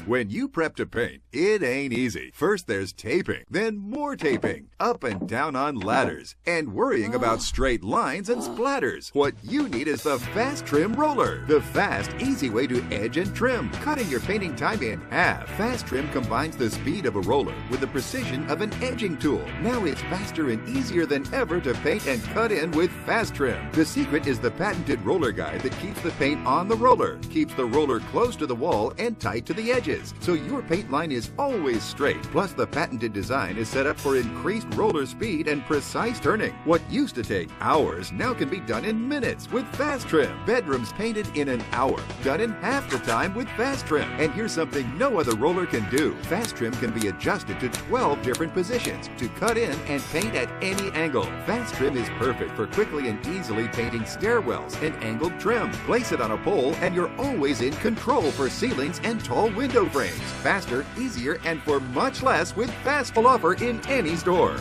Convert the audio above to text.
When you prep to paint, it ain't easy. First there's taping, then more taping, up and down on ladders, and worrying about straight lines and splatters. What you need is the Fastrim roller. The fast, easy way to edge and trim, cutting your painting time in half. Fastrim combines the speed of a roller with the precision of an edging tool. Now it's faster and easier than ever to paint and cut in with Fastrim. The secret is the patented roller guide that keeps the paint on the roller, keeps the roller close to the wall and tight to the edges, so your paint line is always straight. Plus, the patented design is set up for increased roller speed and precise turning. What used to take hours now can be done in minutes with Fastrim. Bedrooms painted in an hour, done in half the time with Fastrim. And here's something no other roller can do. Fastrim can be adjusted to 12 different positions to cut in and paint at any angle. Fastrim is perfect for quickly and easily painting stairwells and angled trim. Place it on a pole and you're always in control for ceilings and tall window frames. Faster, easier, and for much less with Fast offer in any store.